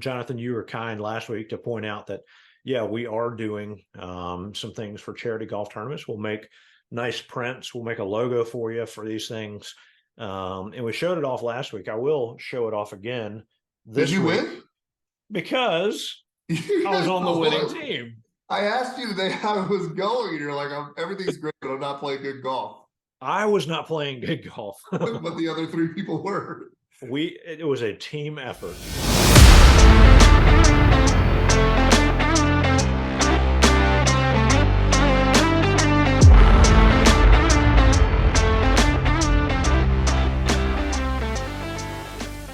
Jonathan, you were kind last week to point out that, yeah, we are doing some things for charity golf tournaments. We'll make nice prints. We'll make a logo for you for these things. And we showed it off last week. I will show it off again Did this you week win? because You I was guys on the winning won. team. I asked you today how it was going, and you're like, everything's great, but I'm not playing good golf. I was not playing good golf. But the other three people were. It was a team effort.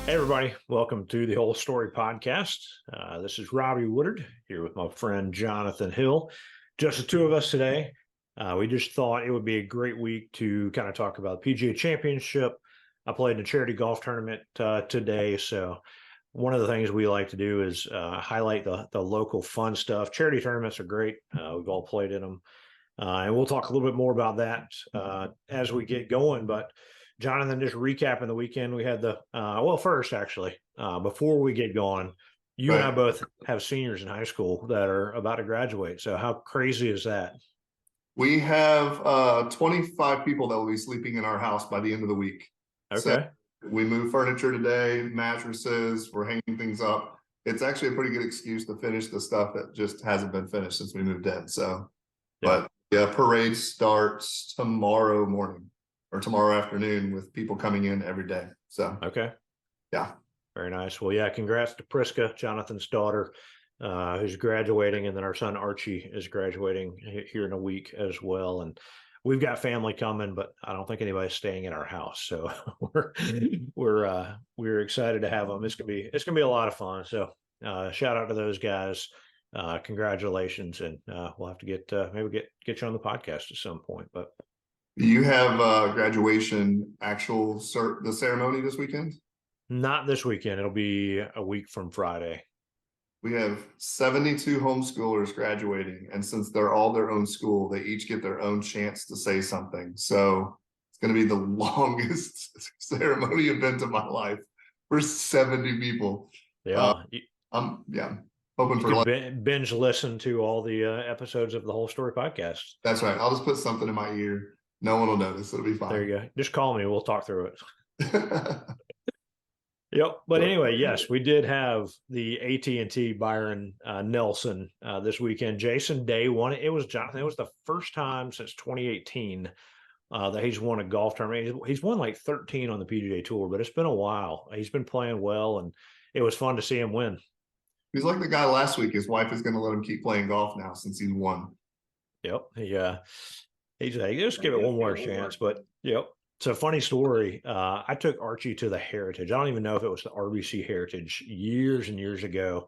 Hey, everybody. Welcome to the Whole Story Podcast. This is Robbie Woodard here with my friend Jonathan Hill. Just the two of us today. We just thought it would be a great week to kind of talk about the PGA Championship. I played in a charity golf tournament today. So one of the things we like to do is highlight the local fun stuff. Charity tournaments are great. We've all played in them. And we'll talk a little bit more about that as we get going. But Jonathan, just recapping the weekend, we had first, actually, before we get going, you and I Right. both have seniors in high school that are about to graduate. So how crazy is that? We have 25 people that will be sleeping in our house by the end of the week. So Okay. we moved furniture today, mattresses, we're hanging things up. It's actually a pretty good excuse to finish the stuff that just hasn't been finished since we moved in. So, Yeah. but yeah, parade starts tomorrow morning or tomorrow afternoon with people coming in every day. So, Okay. yeah. Very nice. Well, yeah, congrats to Priska, Jonathan's daughter, who's graduating, and then our son Archie is graduating here in a week as well. And we've got family coming, but I don't think anybody's staying in our house. So we're excited to have them. It's gonna be a lot of fun. So shout out to those guys. Congratulations, and we'll have to maybe get you on the podcast at some point. But You have graduation the ceremony this weekend? not this weekend. It'll be a week from Friday. We have 72 homeschoolers graduating, and since they're all their own school, they each get their own chance to say something. So it's going to be the longest ceremony event of my life for 70 people. Uh, Yeah, I'm hoping you for could luck. binge listen to all the episodes of the Whole Story podcast. That's right. I'll just put something in my ear. No one will notice. It'll be There fine. you go. Just call me. We'll talk through it. Yep. But anyway, yes, we did have the AT&T Byron Nelson this weekend. Jason Day won it. It was Jonathan. It was the first time since 2018 that he's won a golf tournament. He's won like 13 on the PGA Tour, but it's been a while. He's been playing well, and it was fun to see him win. He's like the guy last week. His wife is going to let him keep playing golf now since he's won. Yep. He's like, just give it one more chance. But yep. It's a funny story. I took Archie to the Heritage. I don't even know if it was the RBC Heritage years and years ago.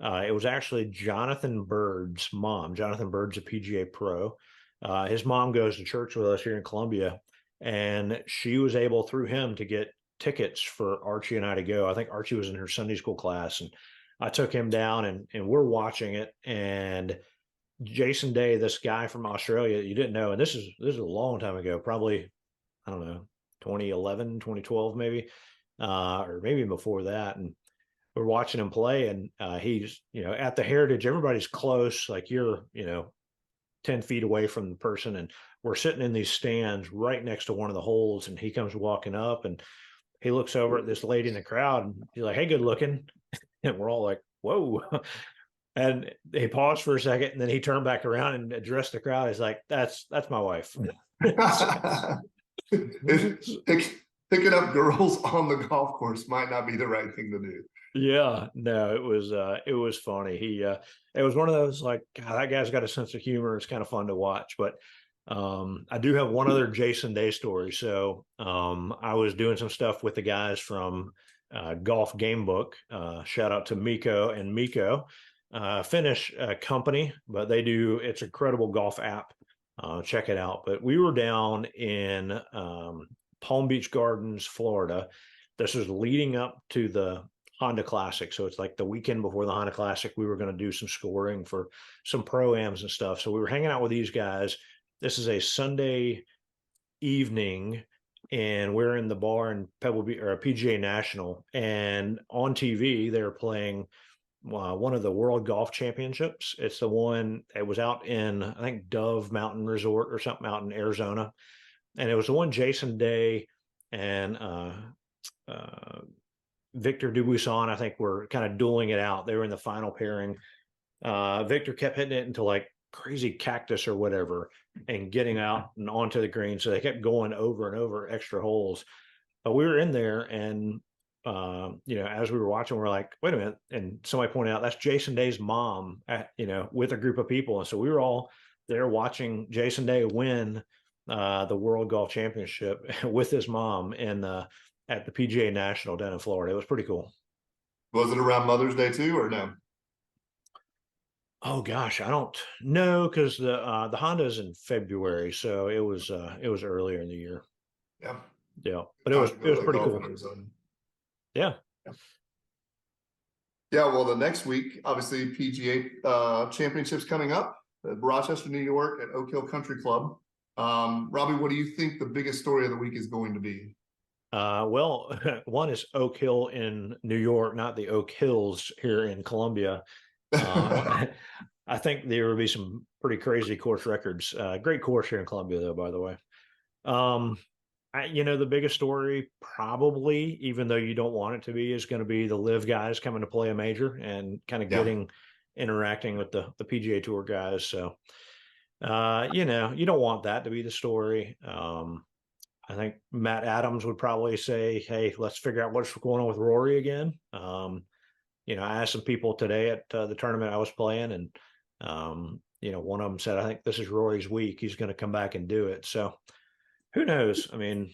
It was actually Jonathan Bird's mom. Jonathan Bird's a PGA pro. His mom goes to church with us here in Columbia, and she was able through him to get tickets for Archie and I to go. I think Archie was in her Sunday school class, and I took him down, and we're watching it. And Jason Day, this guy from Australia, you didn't know, and this is a long time ago, probably, I don't know, 2011, 2012, maybe, or maybe before that. And we're watching him play, and he's, at the Heritage, everybody's close, like you're, 10 feet away from the person, and we're sitting in these stands right next to one of the holes, and he comes walking up, and he looks over at this lady in the crowd, and he's like, "Hey, good looking." And we're all like, "Whoa." And he paused for a second, and then he turned back around and addressed the crowd. He's like, "That's my wife." Picking up girls on the golf course might not be the right thing to do. Yeah, no, it was funny. It was one of those, like, God, that guy's got a sense of humor. It's kind of fun to watch. But I do have one other Jason Day story. So I was doing some stuff with the guys from Golf Gamebook. Shout out to Miko and Miko, Finnish company, but it's an incredible golf app. Check it out. But we were down in Palm Beach Gardens, Florida. This was leading up to the Honda Classic. So it's like the weekend before the Honda Classic. We were going to do some scoring for some pro-ams and stuff. So we were hanging out with these guys. This is a Sunday evening, and we're in the bar in Pebble Beach, or PGA National, and on TV they're playing one of the World Golf Championships. It's the one it was out in, I think, Dove Mountain Resort or something out in Arizona, and it was the one Jason Day and uh, Victor Dubuisson, I think, were kind of dueling it out. They were in the final pairing. Victor kept hitting it into like crazy cactus or whatever and getting out and onto the green. So they kept going over and over extra holes. But we were in there and as we were watching, we're like, wait a minute. And somebody pointed out that's Jason Day's mom, with a group of people. And so we were all there watching Jason Day win the World Golf Championship with his mom at the PGA National down in Florida. It was pretty cool. Was it around Mother's Day too, or no? Oh gosh, I don't know because the Honda's in February, so it was earlier in the year. Yeah. Yeah, but Time to it go was play pretty golf cool. in Arizona. Yeah. Yeah, well, the next week, obviously, PGA Championships coming up at Rochester, New York at Oak Hill Country Club. Robbie, what do you think the biggest story of the week is going to be? Well, one is Oak Hill in New York, not the Oak Hills here in Columbia. I think there will be some pretty crazy course records. Great course here in Columbia, though, by the way. Um, the biggest story, probably, even though you don't want it to be, is going to be the live guys coming to play a major and kind of Yeah. interacting with the PGA Tour guys. So, you don't want that to be the story. I think Matt Adams would probably say, "Hey, let's figure out what's going on with Rory again." I asked some people today at the tournament I was playing, and one of them said, "I think this is Rory's week. He's going to come back and do it." So who knows? I mean,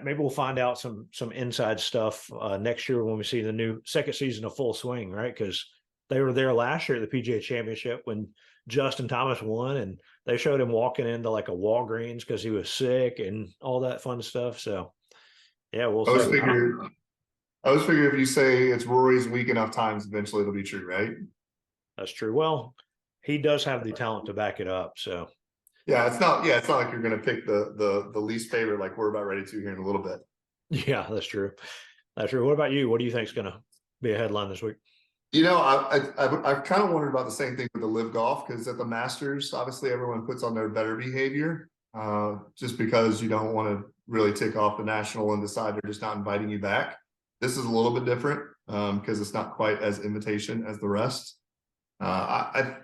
maybe we'll find out some inside stuff next year when we see the new second season of Full Swing, right? Because they were there last year at the PGA Championship when Justin Thomas won, and they showed him walking into like a Walgreens because he was sick and all that fun stuff. So yeah, we'll I always see. figure, I always figure if you say it's Rory's week enough times, eventually it'll be true, right? That's true. Well, he does have the talent to back it up. So Yeah, it's not. Yeah, it's not like you're going to pick the least favorite like we're about ready to here in a little bit. yeah, that's true. That's true. What about you? What do you think is going to be a headline this week? I've kind of wondered about the same thing with the live golf because at the Masters, obviously everyone puts on their better behavior, just because you don't want to really tick off the national and decide they're just not inviting you back. This is a little bit different because it's not quite as invitation as the rest. I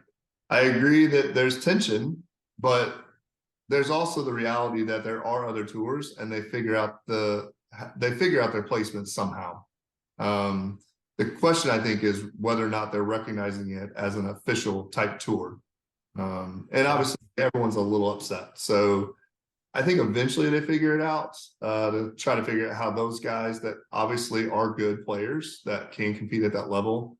agree that there's tension, but there's also the reality that there are other tours and they figure out their placements somehow. The question I think is whether or not they're recognizing it as an official type tour. And obviously everyone's a little upset. So I think eventually they figure it out to try to figure out how those guys that obviously are good players that can compete at that level,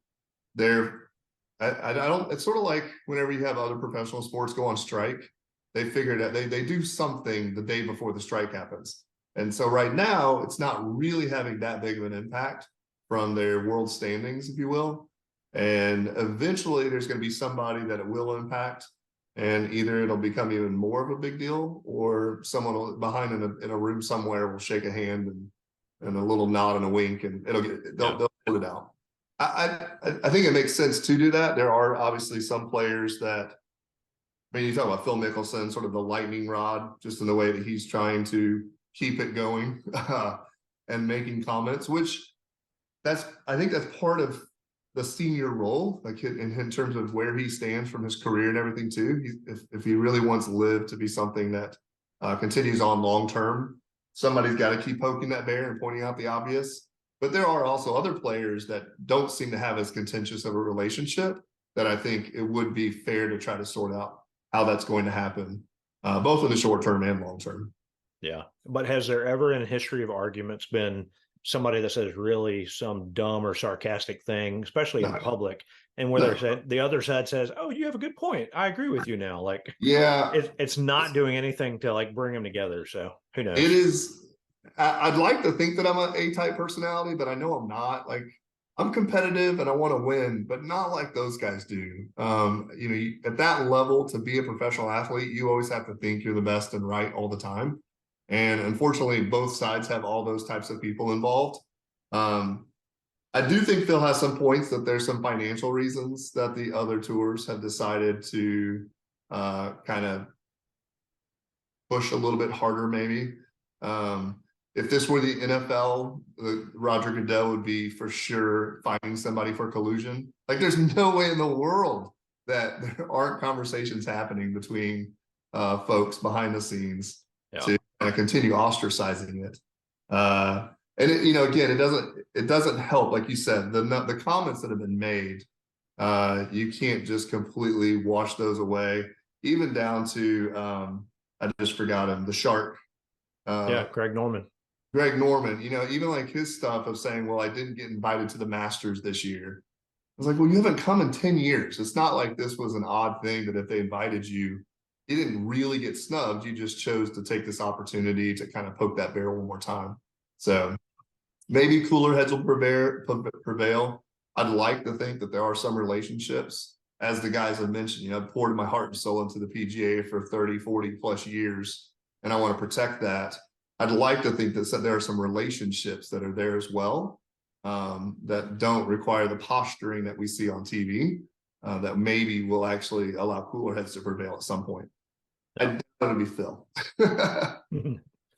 I don't, it's sort of like whenever you have other professional sports go on strike, they figured out they do something the day before the strike happens. And so right now it's not really having that big of an impact from their world standings, if you will. And eventually there's going to be somebody that it will impact. And either it'll become even more of a big deal or someone behind in a room somewhere will shake a hand and a little nod and a wink and they'll put it out. I think it makes sense to do that. There are obviously some players that, I mean, you talk about Phil Mickelson, sort of the lightning rod, just in the way that he's trying to keep it going and making comments, which I think that's part of the senior role, like in terms of where he stands from his career and everything too. If he really wants LIV to be something that continues on long term, somebody's got to keep poking that bear and pointing out the obvious. But there are also other players that don't seem to have as contentious of a relationship that I think it would be fair to try to sort out how that's going to happen, both in the short term and long term. Yeah. But has there ever in history of arguments been somebody that says really some dumb or sarcastic thing, especially in public, and where the other side says, "Oh, you have a good point. I agree with you now." Like, yeah, it's not doing anything to like bring them together. So who knows? It is. I'd like to think that I'm an A-type personality, but I know I'm not. Like, I'm competitive and I want to win, but not like those guys do. At that level, to be a professional athlete, you always have to think you're the best and right all the time. And unfortunately, both sides have all those types of people involved. I I do think Phil has some points that there's some financial reasons that the other tours have decided to kind of push a little bit harder, maybe. If this were the NFL, Roger Goodell would be for sure finding somebody for collusion. Like, there's no way in the world that there aren't conversations happening between folks behind the scenes to continue ostracizing it. And it, again, it doesn't help, like you said, the comments that have been made. You can't just completely wash those away, even down to I just forgot him, the shark. Greg Norman. Greg Norman, even like his stuff of saying, well, I didn't get invited to the Masters this year. I was like, well, you haven't come in 10 years. It's not like this was an odd thing that if they invited you, you didn't really get snubbed. You just chose to take this opportunity to kind of poke that bear one more time. So maybe cooler heads will prevail. I'd like to think that there are some relationships, as the guys have mentioned, I've poured my heart and soul into the PGA for 30, 40 plus years, and I want to protect that. I'd like to think that there are some relationships that are there as well, that don't require the posturing that we see on TV, that maybe will actually allow cooler heads to prevail at some point. I don't want to be Phil.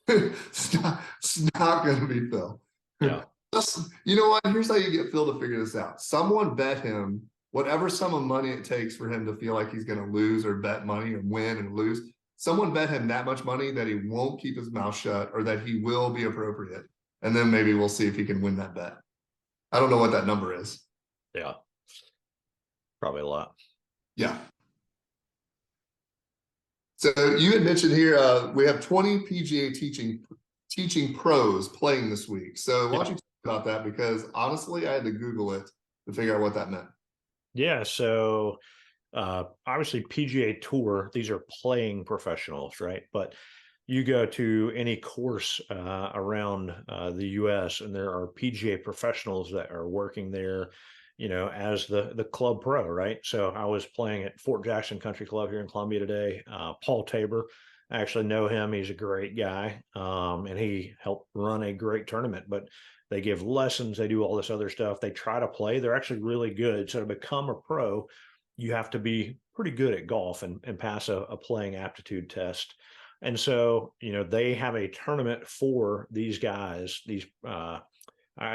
It's not going to be Phil. Yeah. You know what? Here's how you get Phil to figure this out. Someone bet him whatever sum of money it takes for him to feel like he's going to lose or bet money or win and lose. Someone bet him that much money that he won't keep his mouth shut or that he will be appropriate. And then maybe we'll see if he can win that bet. I don't know what that number is. Yeah. Probably a lot. Yeah. So you had mentioned here, we have 20 PGA teaching pros playing this week. So why don't you talk about that? Because honestly, I had to Google it to figure out what that meant. Yeah. So obviously PGA Tour, these are playing professionals, right? But you go to any course around the US and there are PGA professionals that are working there, as the club pro, right? So I was playing at Fort Jackson Country Club here in Columbia today. Paul Tabor, I actually know him. He's a great guy, and he helped run a great tournament. But they give lessons. They do all this other stuff. They try to play. They're actually really good. So to become a pro, you have to be pretty good at golf and pass a playing aptitude test. And so, they have a tournament for these guys, these, I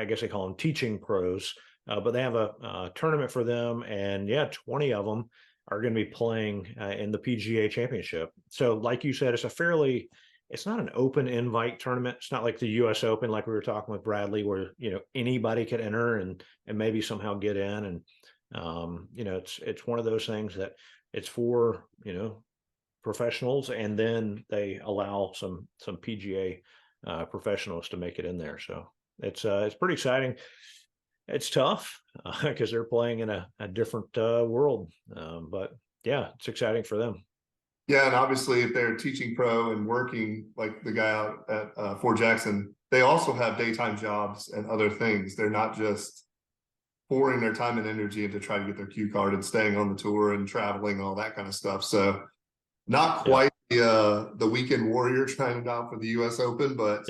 guess they call them teaching pros, but they have a tournament for them. And 20 of them are going to be playing in the PGA Championship. So like you said, it's not an open invite tournament. It's not like the US Open, like we were talking with Bradley, where, anybody could enter and maybe somehow get in. And, it's one of those things that it's for, professionals, and then they allow some PGA professionals to make it in there. So it's pretty exciting. It's tough because they're playing in a different world, but it's exciting for them. Yeah, and obviously if they're teaching pro and working like the guy out at Fort Jackson, they also have daytime jobs and other things. They're not just pouring their time and energy into trying to get their Q card and staying on the tour and traveling and all that kind of stuff. So not quite the weekend warrior trying it out for the US Open, but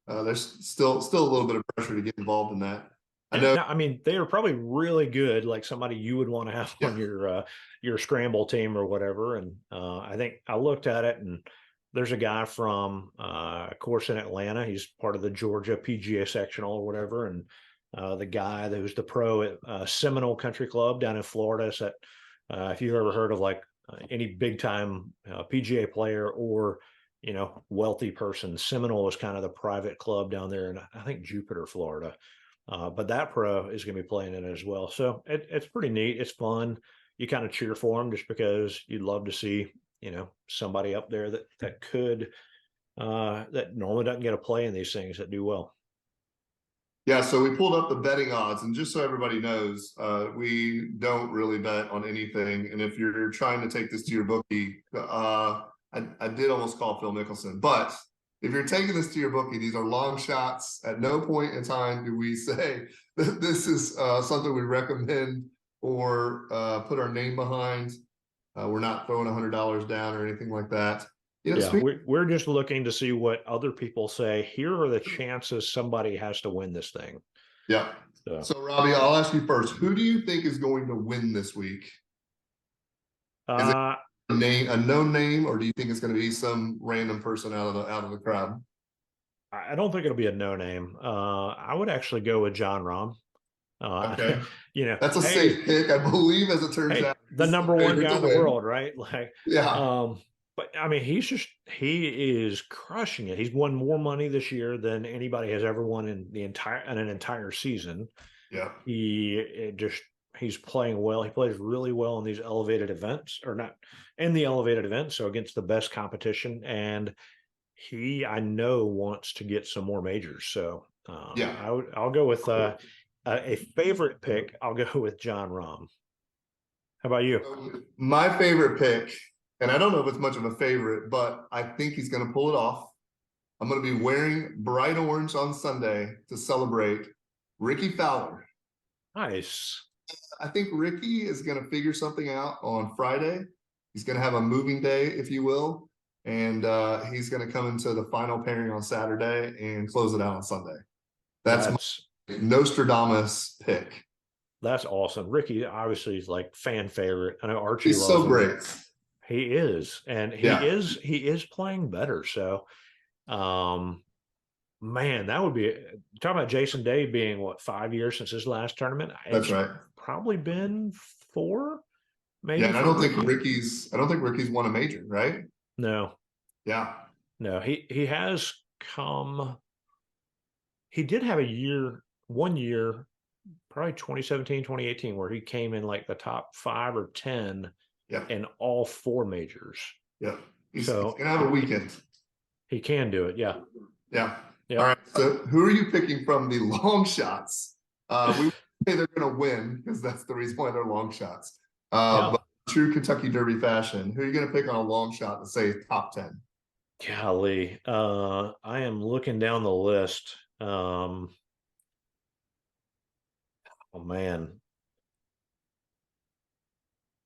there's still a little bit of pressure to get involved in that. I mean, they are probably really good, like somebody you would want to have on your scramble team or whatever. And I think I looked at it, and there's a guy from a course in Atlanta. He's part of the Georgia PGA sectional or whatever. And the guy who's the pro at Seminole Country Club down in Florida. So if you've ever heard of like any big time PGA player or wealthy person, Seminole is kind of the private club down there in, I think, Jupiter, Florida. But that pro is going to be playing in it as well. So it's pretty neat. It's fun. You kind of cheer for them just because you'd love to see, somebody up there that could, that normally doesn't get a play in these things that do well. Yeah, so we pulled up the betting odds, and just so everybody knows, we don't really bet on anything. And if you're trying to take this to your bookie, I did almost call Phil Mickelson, but if you're taking this to your bookie, these are long shots. At no point in time do we say that this is something we recommend or put our name behind. We're not throwing $100 down or anything like that. We're just looking to see what other people say. Here are the chances somebody has to win this thing. Yeah. So Robbie, I'll ask you first. Who do you think is going to win this week? Is it uh, a known name, or do you think it's going to be some random person out of the crowd? I don't think it'll be a no name. I would actually go with John Rahm. Okay, You know, that's a hey, safe pick, I believe, as it turns hey, out. the He's the number one favorite guy to in the win. world, right? Like, Yeah, but I mean, he is crushing it. He's won more money this year than anybody has ever won in an entire season. yeah, He's playing well. He plays really well in these elevated events, or not in the elevated events, so against the best competition. And I know, wants to get some more majors. So yeah. I'll go with a favorite pick. I'll go with John Rahm. How about you? So my favorite pick, and I don't know if it's much of a favorite, but I think he's going to pull it off. I'm going to be wearing bright orange on Sunday to celebrate Ricky Fowler. Nice. I think Ricky is going to figure something out on Friday. He's going to have a moving day, if you will, and he's going to come into the final pairing on Saturday and close it out on Sunday. That's my That's Nostradamus pick. that's awesome. Ricky obviously is like fan favorite. I know Archie He's loves so him. great. He is, and Yeah, he is playing better. So, um, man, that would be talking about Jason Day being what, 5 years since his last tournament. that's It's right. probably been four, Yeah, maybe and for Ricky. I don't think Ricky's won a major, right? No, Yeah, no, he has come. He did have 1 year, probably 2017, 2018, where he came in like the top 5 or 10 yeah, in all four majors. yeah. He's So gonna have a weekend. he can do it. Yeah. Yeah. All Yep. right. So who are you picking from the long shots? We say they're gonna win because that's the reason why they're long shots. Yeah. But true Kentucky Derby fashion, who are you gonna pick on a long shot to say top 10? Golly. I am looking down the list. Oh man.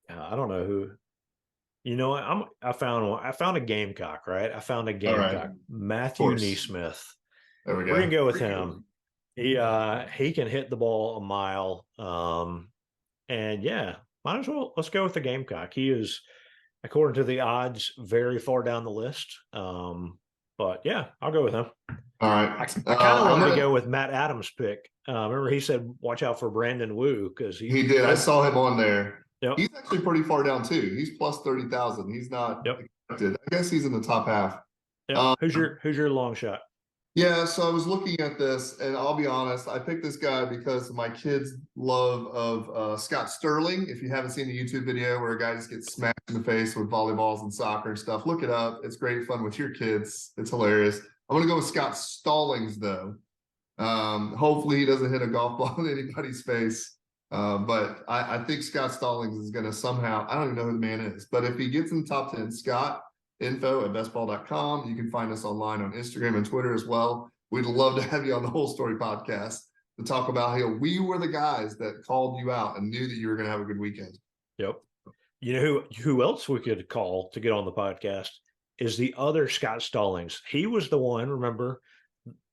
I don't know who. You know what? I found one. I found a Gamecock, right? I found a All right. Gamecock. Of Matthew course. Neesmith. There we We're gonna go. go with him. He can hit the ball a mile. And yeah, might as well let's go with the Gamecock. He is, according to the odds, very far down the list. But yeah, I'll go with him. All I, right. I kind of I'm wanted to gonna go with Matt Adams' pick. Remember, he said, "Watch out for Brandon Wu," because he did. I saw him on there. Yep, He's actually pretty far down too. He's plus 30,000. He's not yep, expected. I guess he's in the top half. yep. Um, Who's your long shot? Yeah, so I was looking at this, and I'll be honest, I picked this guy because of my kids' love of Scott Sterling. If you haven't seen the YouTube video where a guy just gets smacked in the face with volleyballs and soccer and stuff, look it up. It's great fun with your kids. It's hilarious. I'm gonna go with Scott Stallings though. Hopefully he doesn't hit a golf ball in anybody's face. But I think Scott Stallings is gonna somehow, I don't even know who the man is, but if he gets in the top 10, Scott, info@bestball.com. You can find us online on Instagram and Twitter as well. We'd love to have you on the Whole Story podcast to talk about how we were the guys that called you out and knew that you were going to have a good weekend. Yep. You know who else we could call to get on the podcast is the other Scott Stallings. He was the one. Remember,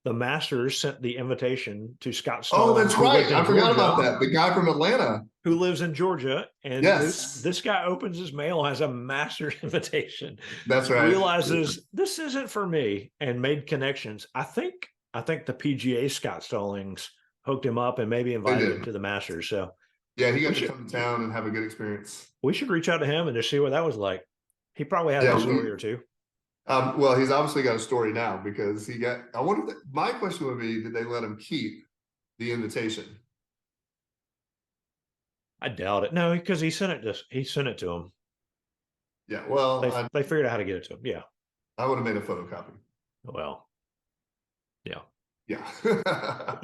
the Masters sent the invitation to Scott Oh, Stallings, that's who lived right. in I forgot about Georgia. that. The guy from Atlanta. Who lives in Georgia, and Yes, this guy opens his mail, has a Masters invitation, that's right. realizes this isn't for me, and made connections. I think the PGA Scott Stallings hooked him up and maybe They invited him did. to the Masters. So Yeah, he we got to should come to town and have a good experience. reach out to him and just see what that was like. He probably has Yeah. a story or two. Well, he's obviously got a story now because he got. I wonder. My question would be: did they let him keep the invitation? I doubt it. No, because he sent it to him. Yeah. Well, They figured out how to get it to him. Yeah. I would have made a photocopy. Well, yeah. Yeah.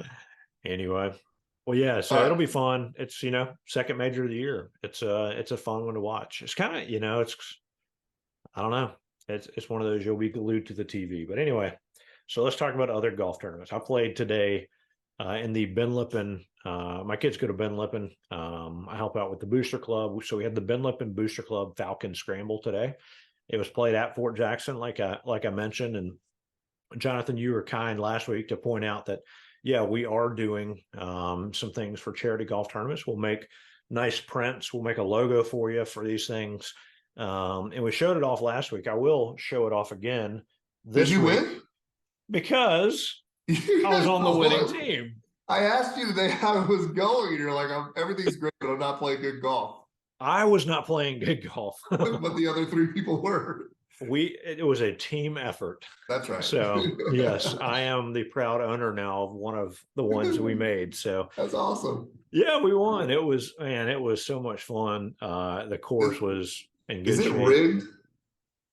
Anyway. Well, yeah, All so right. it'll be fun. It's, second major of the year. It's a fun one to watch. It's kind of, it's I don't know. It's one of those you'll be glued to the TV. But anyway, so let's talk about other golf tournaments. I played today in the Ben Lippen. My kids go to Ben Lippen. I help out with the Booster Club. So we had the Ben Lippen Booster Club Falcon Scramble today. It was played at Fort Jackson, like I mentioned. And Jonathan, you were kind last week to point out that yeah, we are doing some things for charity golf tournaments. We'll make nice prints. We'll make a logo for you for these things. And we showed it off last week. I will show it off again Did this you week win? because I was Yeah, on the winning team. I asked you today how it was going, and you're like, everything's great, but I'm not playing good golf. I was not playing good golf. But the other three people were. It was a team effort. That's right. So yes, I am the proud owner now of one of the ones we made. So That's awesome. yeah, we won. It was, man, it was so much fun. The course was in Is good it shape. rigged?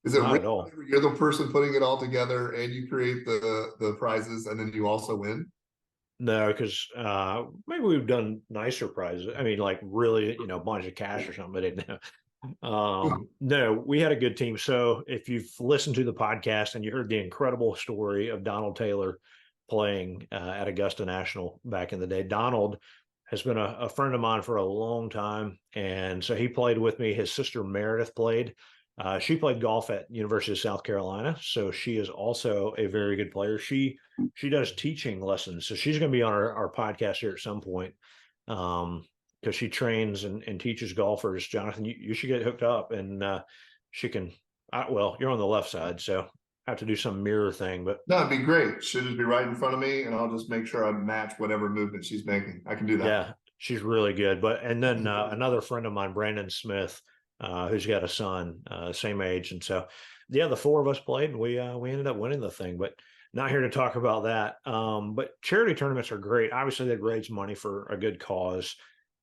Is it Not at rigged? all. You're the person putting it all together, and you create the prizes, and then you also win. No, because maybe we've done nicer prizes. I mean, like really, a bunch of cash or something. I didn't know. No, we had a good team. So if you've listened to the podcast and you heard the incredible story of Donald Taylor playing at Augusta National back in the day, Donald has been a friend of mine for a long time. And so he played with me. His sister Meredith played. She played golf at University of South Carolina. So she is also a very good player. She does teaching lessons. So she's going to be on our podcast here at some point. Because she trains and teaches golfers. Jonathan, you should get hooked up, and she can. Well, you're on the left side, so I have to do some mirror thing. But No, it'd be great. She'll just be right in front of me, and I'll just make sure I match whatever movement she's making. I can do that. yeah, she's really good. But and then another friend of mine, Brandon Smith, who's got a son, same age, and so yeah, the four of us played, and we ended up winning the thing. But not here to talk about that. But charity tournaments are great. Obviously, they raise money for a good cause.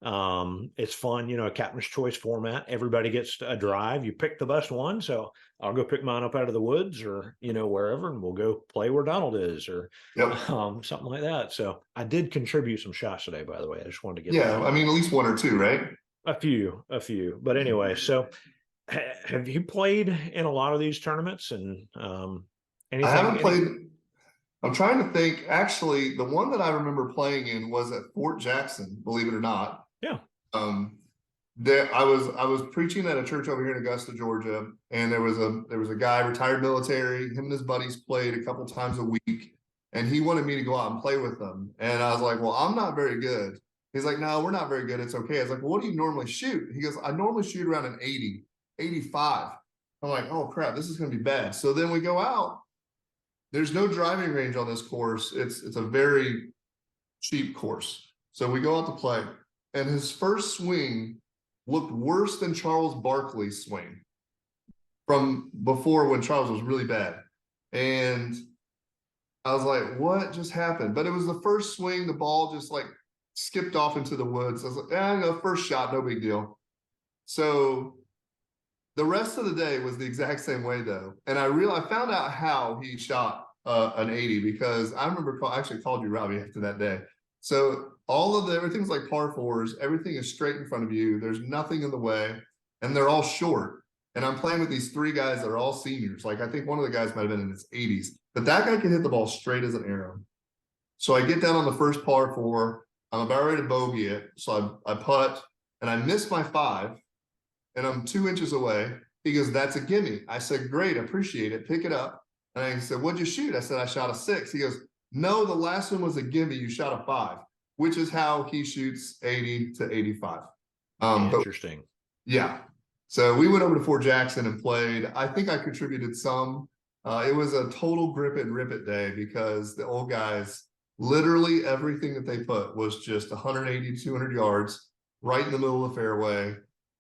It's fun, a captain's choice format. Everybody gets a drive. You pick the best one. So I'll go pick mine up out of the woods or, wherever, and we'll go play where Donald is or Yep. something like that. So I did contribute some shots today, by the way. I just wanted to get Yeah, that. I mean, at least one or two, right? A few. But anyway, so have you played in a lot of these tournaments and I haven't played. I'm trying to think. Actually, the one that I remember playing in was at Fort Jackson, believe it or not. Yeah. There I was preaching at a church over here in Augusta, Georgia, and there was a guy, retired military. Him and his buddies played a couple times a week, and he wanted me to go out and play with them. And I was like, well, I'm not very good. He's like, no, we're not very good. It's okay. I was like, well, what do you normally shoot? He goes, I normally shoot around an 80, 85. I'm like, oh crap, this is gonna be bad. So then we go out. There's no driving range on this course. It's a very cheap course. So we go out to play, and his first swing looked worse than Charles Barkley's swing from before when Charles was really bad. And I was like, what just happened? But it was the first swing, the ball just like skipped off into the woods. I was like, no, first shot, no big deal. So the rest of the day was the exact same way though. And I found out how he shot an 80 because I remember I actually called you Robbie after that day. So everything's like par fours, everything is straight in front of you. There's nothing in the way, and they're all short. And I'm playing with these three guys that are all seniors. Like I think one of the guys might have been in his 80s, but that guy can hit the ball straight as an arrow. So I get down on the first par four. I'm about ready to bogey it. So I putt and I miss my 5, and I'm 2 inches away. He goes, that's a gimme. I said, great, appreciate it. Pick it up. And I said, what'd you shoot? I said, I shot a 6. He goes, no, the last one was a gimme. You shot a 5, which is how he shoots 80 to 85. Interesting. But, yeah. So we went over to Fort Jackson and played. I think I contributed some. It was a total grip it and rip it day because the old guys, literally everything that they put was just 180, 200 yards right in the middle of the fairway.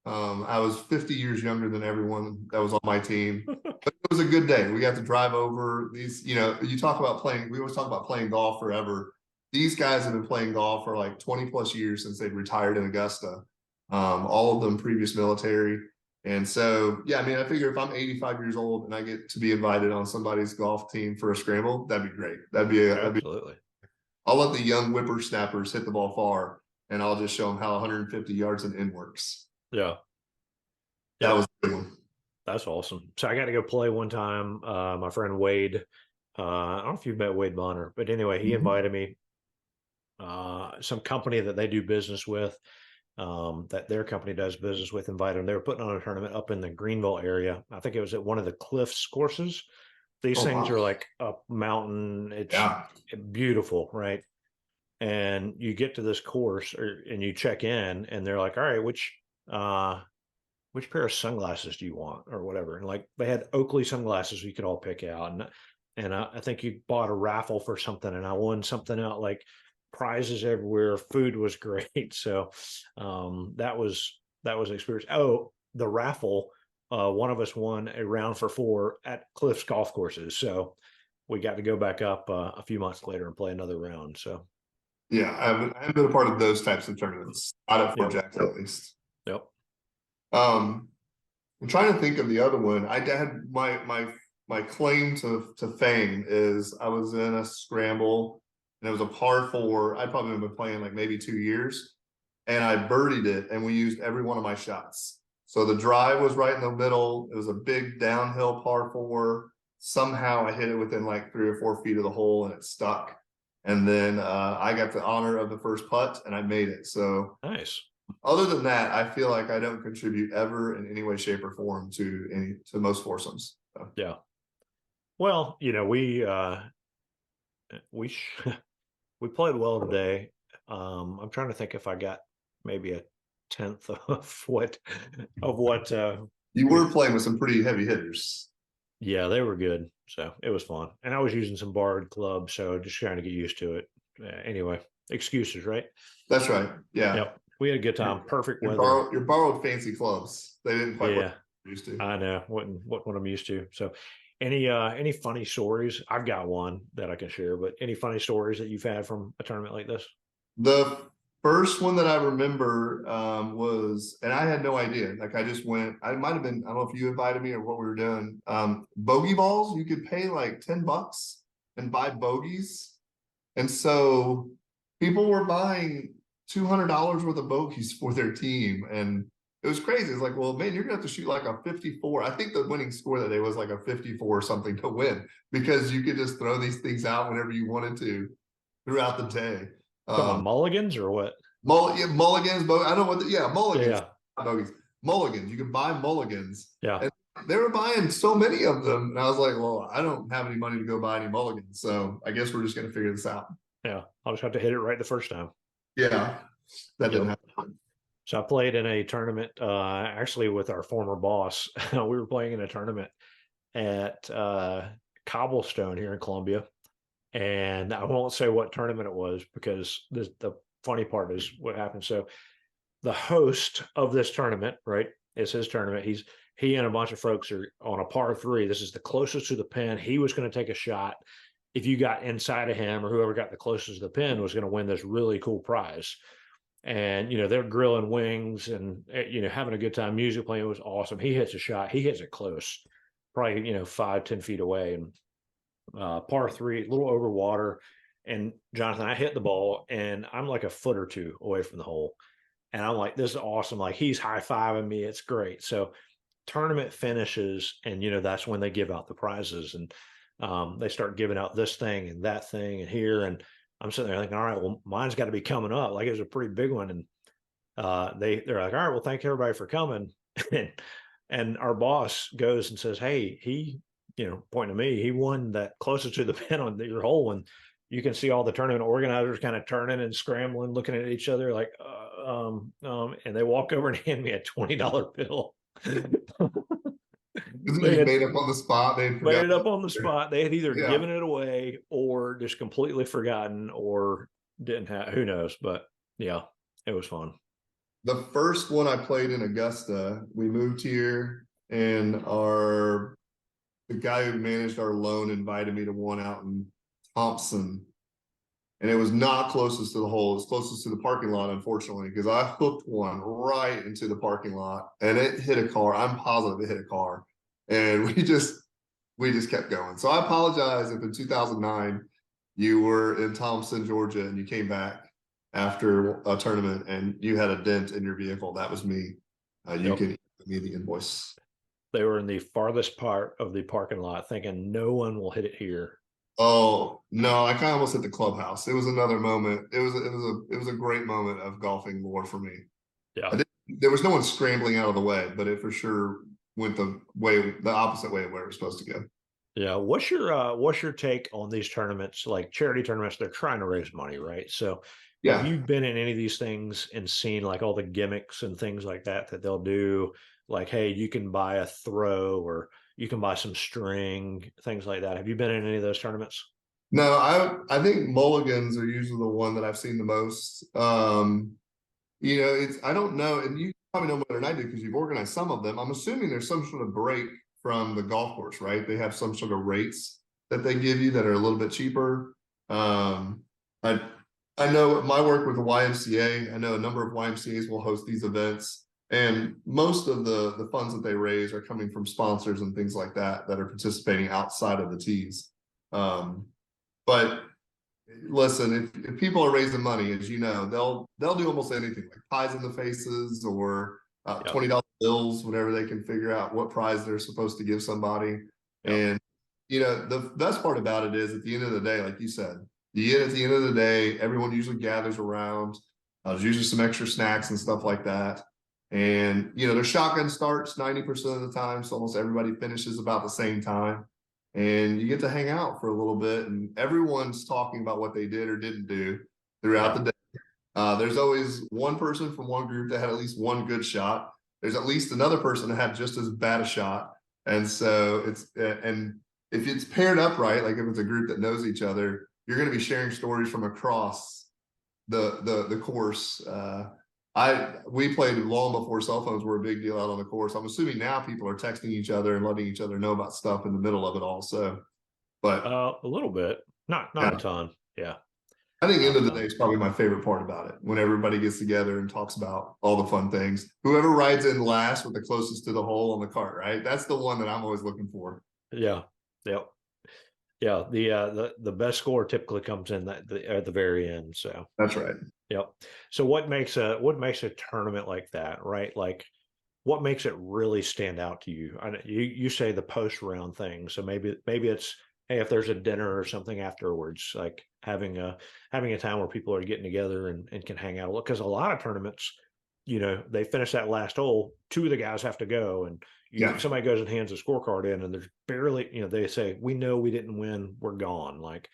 I was 50 years younger than everyone that was on my team. But it was a good day. We got to drive over these, you talk about playing, we always talk about playing golf forever. These guys have been playing golf for like 20 plus years since they'd retired in Augusta. All of them previous military. And so, yeah, I mean, I figure if I'm 85 years old and I get to be invited on somebody's golf team for a scramble, that'd be great. Absolutely. I'll let the young whippersnappers hit the ball far, and I'll just show them how 150 yards and in works. Yeah. That was a good one. That's awesome. So I got to go play one time. My friend Wade, I don't know if you've met Wade Bonner, but anyway, he invited me. Some company that they do business with, that their company does business with, invited them. They were putting on a tournament up in the Greenville area. I think it was at one of the Cliffs courses. These things are like up mountain. It's beautiful, right? and you get to this course and you check in and they're like, all right, which pair of sunglasses do you want or whatever? And like they had Oakley sunglasses we could all pick out. And I think you bought a raffle for something and I won something out, like prizes everywhere. Food was great. So that was an experience. Oh, the raffle, one of us won a round for four at Cliff's golf courses. So we got to go back up a few months later and play another round. So Yeah, I haven't been a part of those types of tournaments. Not at Fort yep, Jackson, at least. yep. Um, I'm trying to think of the other one. I had my claim to fame is I was in a scramble and it was a par four. I'd probably been playing like maybe 2 years, and I birdied it, and we used every one of my shots. So the drive was right in the middle. It was a big downhill par four. Somehow I hit it within like 3 or 4 feet of the hole, and it stuck. And then I got the honor of the first putt, and I made it. So Nice. other than that, I feel like I don't contribute ever in any way, shape, or form to most foursomes. So. Yeah. Well, we we played well today. I'm trying to think if I got maybe a tenth of what You we. were playing with some pretty heavy hitters. Yeah, they were good. So it was fun, and I was using some borrowed clubs, so just trying to get used to it. Anyway, excuses, right? That's right. Yeah. Yep, we had a good time. Perfect Your weather. borrowed fancy clubs. They didn't quite work Yeah, used to. I know what I'm used to. So, any funny stories? I've got one that I can share, but any funny stories that you've had from a tournament like this? The first one that I remember was, and I had no idea. Like I just went. I might have been. I don't know if you invited me or what we were doing. Bogey balls. You could pay like $10 and buy bogeys, and so people were buying $200 worth of bogeys for their team, and it was crazy. It's like, well, man, you're gonna have to shoot like a 54. I think the winning score that day was like a 54 or something to win, because you could just throw these things out whenever you wanted to throughout the day. Talking about Um, mulligans or what? Mulligans, I don't know what. Yeah, Mulligans, yeah, bogeys, mulligans. You can buy mulligans, yeah, and they were buying so many of them. And I was like, well, I don't have any money to go buy any mulligans, so I guess we're just gonna figure this out. yeah. I'll just have to hit it right the first time. Yeah, that didn't Yep. happen. So I played in a tournament, actually with our former boss. We were playing in a tournament at Cobblestone here in Columbia, and I won't say what tournament it was because the funny part is what happened. So the host of this tournament, right? It's his tournament. He and a bunch of folks are on a par three. This is the closest to the pin. He was going to take a shot. If you got inside of him or whoever got the closest to the pin was going to win this really cool prize. And they're grilling wings and having a good time. Music playing, it was awesome. He hits a shot. He hits it close, probably 5-10 feet away, and par three, a little over water. And Jonathan, I hit the ball and I'm like a foot or two away from the hole. And I'm like, this is awesome. Like he's high-fiving me. It's great. So tournament finishes, and that's when they give out the prizes. And they start giving out this thing and that thing and here. And I'm sitting there thinking, all right, well, mine's got to be coming up. Like it was a pretty big one. And they're like, all right, well, thank everybody for coming. and our boss goes and says, hey, he, pointing to me, he won that closest to the pin on your hole. And you can see all the tournament organizers kind of turning and scrambling, looking at each other like, and they walk over and hand me a $20 bill. Isn't They it had made up on the spot? They made forgot. it up on the spot. They had either Yeah. given it away or just completely forgotten or didn't have, who knows, but yeah, it was fun. The first one I played in Augusta, we moved here, and the guy who managed our loan invited me to one out in Thompson. And it was not closest to the hole, it was closest to the parking lot, unfortunately, because I hooked one right into the parking lot and it hit a car. I'm positive it hit a car. And we just kept going. So I apologize if in 2009 you were in Thompson, Georgia, and you came back after a tournament and you had a dent in your vehicle. That was me. You Yep. can give me the invoice. They were in the farthest part of the parking lot thinking no one will hit it here. Oh no, I kind of almost hit the clubhouse. It was another moment. It was a great moment of golfing lore for me. Yeah. There was no one scrambling out of the way, but it for sure went the opposite way of where it was supposed to go. Yeah. What's your take on these tournaments, like charity tournaments? They're trying to raise money, right? So have Yeah. you been in any of these things and seen like all the gimmicks and things like that that they'll do? Like, hey, you can buy a throw or you can buy some string, things like that. Have you been in any of those tournaments? No, I think mulligans are usually the one that I've seen the most. It's I don't know, and you probably know more than I do because you've organized some of them. I'm assuming there's some sort of break from the golf course, right? They have some sort of rates that they give you that are a little bit cheaper. Um, I I know my work with the YMCA. I know a number of YMCA's will host these events, and most of the funds that they raise are coming from sponsors and things like that that are participating outside of the tees. Um, but listen, if people are raising money, as you know, they'll do almost anything, like pies in the faces or Yep. $20 bills, whatever they can figure out what prize they're supposed to give somebody. Yep. And the best part about it is at the end of the day, like you said, at the end of the day, everyone usually gathers around. There's usually some extra snacks and stuff like that. And their shotgun starts 90% of the time, so almost everybody finishes about the same time, and you get to hang out for a little bit, and everyone's talking about what they did or didn't do throughout the Yep. day. There's always one person from one group that had at least one good shot. There's at least another person that had just as bad a shot. And so and if it's paired up right, like if it's a group that knows each other, you're going to be sharing stories from across the course. We played long before cell phones were a big deal out on the course. I'm assuming now people are texting each other and letting each other know about stuff in the middle of it all. So, but A little bit, not a yeah, ton. Yeah. I think end of the day Um, is probably my favorite part about it, when everybody gets together and talks about all the fun things. Whoever rides in last with the closest to the hole on the cart, right? That's the one that I'm always looking for. yeah. Yep. Yeah. The best score typically comes in at the very end. So That's right. yep. So what makes a tournament like that, right? Like what makes it really stand out to you? You say the post round thing, so maybe it's, hey, if there's a dinner or something afterwards, like having a time where people are getting together and can hang out. Because a lot of tournaments, they finish that last hole, two of the guys have to go, and Yeah. somebody goes and hands a scorecard in, and there's barely, they say, we know we didn't win, we're gone. Like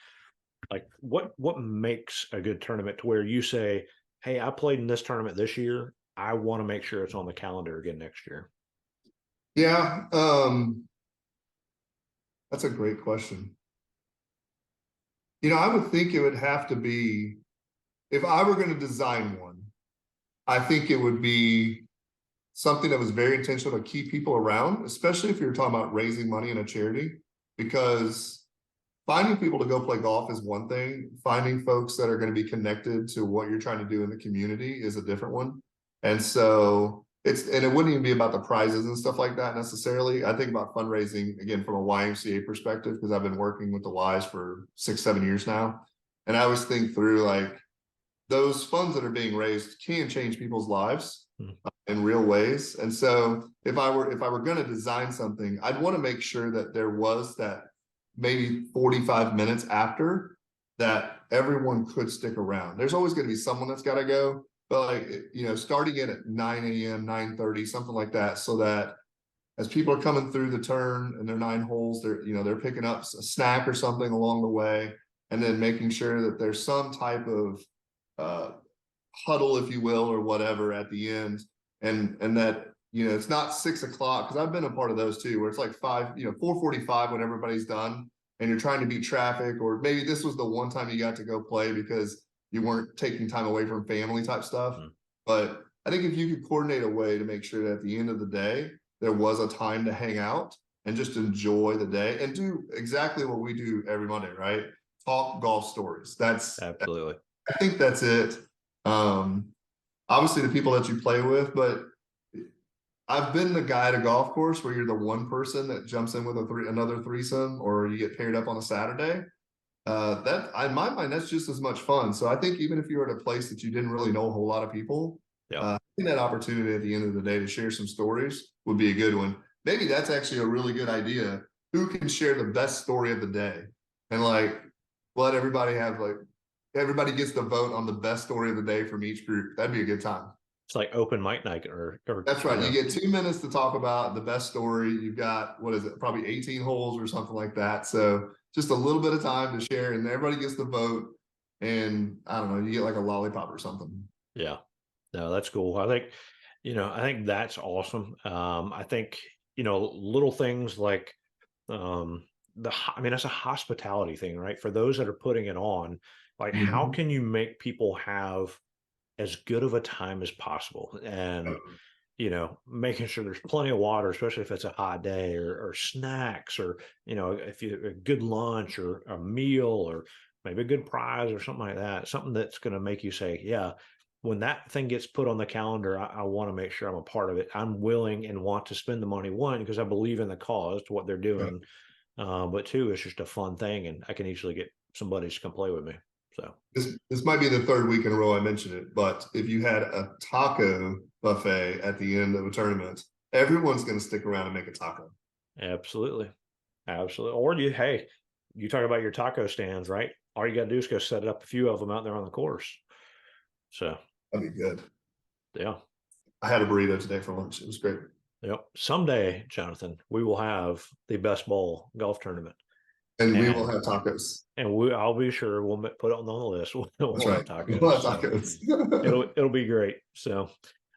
what makes a good tournament to where you say, "Hey, I played in this tournament this year. I want to make sure it's on the calendar again next year." Yeah. That's a great question. I would think it would have to be, if I were going to design one, I think it would be something that was very intentional to keep people around, especially if you're talking about raising money in a charity, because finding people to go play golf is one thing. Finding folks that are going to be connected to what you're trying to do in the community is a different one. And so and it wouldn't even be about the prizes and stuff like that necessarily. I think about fundraising again from a YMCA perspective, because I've been working with the Ys for 6, 7 years now. And I always think through, like, those funds that are being raised can change people's lives Mm. in real ways. And so if I were going to design something, I'd want to make sure that there was that maybe 45 minutes after that everyone could stick around. There's always going to be someone that's got to go, but like, starting it at 9 a.m., 9:30, something like that, so that as people are coming through the turn and their 9 holes, they're picking up a snack or something along the way, and then making sure that there's some type of uh, huddle, if you will, or whatever at the end, and that it's not 6 o'clock, because I've been a part of those too, where it's like 4:45 when everybody's done, and you're trying to beat traffic, or maybe this was the one time you got to go play because you weren't taking time away from family type stuff. Mm. But I think if you could coordinate a way to make sure that at the end of the day there was a time to hang out and just enjoy the day and do exactly what we do every Monday, right? Talk golf stories. Absolutely. I think that's it. Um, Obviously the people that you play with, but I've been the guy at a golf course where you're the one person that jumps in with another threesome, or you get paired up on a Saturday. That in my mind, that's just as much fun. So I think even if you were at a place that you didn't really know a whole lot of people, Yep. I think that opportunity at the end of the day to share some stories would be a good one. Maybe that's actually a really good idea. Who can share the best story of the day? And like, let everybody have, like, everybody gets to vote on the best story of the day from each group. That'd be a good time. It's like open mic night or That's you right. You know, get 2 minutes to talk about the best story. You've got, what is it, probably 18 holes or something like that. So just a little bit of time to share, and everybody gets to vote. And I don't know, you get like a lollipop or something. yeah. No, that's cool. I think that's awesome. I think, little things like I mean, that's a hospitality thing, right? For those that are putting it on, like how Mhm. can you make people have as good of a time as possible? And making sure there's plenty of water, especially if it's a hot day, or snacks, or if you a good lunch or a meal, or maybe a good prize or something like that, something that's going to make you say, yeah, when that thing gets put on the calendar, I want to make sure I'm a part of it. I'm willing and want to spend the money, one, because I believe in the cause to what they're Yeah. doing, but two, it's just a fun thing, and I can easily get somebody to come play with me. So This might be the third week in a row I mentioned it, but if you had a taco buffet at the end of a tournament, everyone's going to stick around and make a taco. absolutely. Absolutely. Or hey, you talk about your taco stands, right? All you got to do is go set up a few of them out there on the course. So, That'd be good. yeah. I had a burrito today for lunch. It was great. Yep. Someday, Jonathan, we will have the best ball golf tournament, And we will and have tacos. I'll be sure we'll put it on the list. That's We'll have right. We'll tacos. have So tacos. it'll be great. So,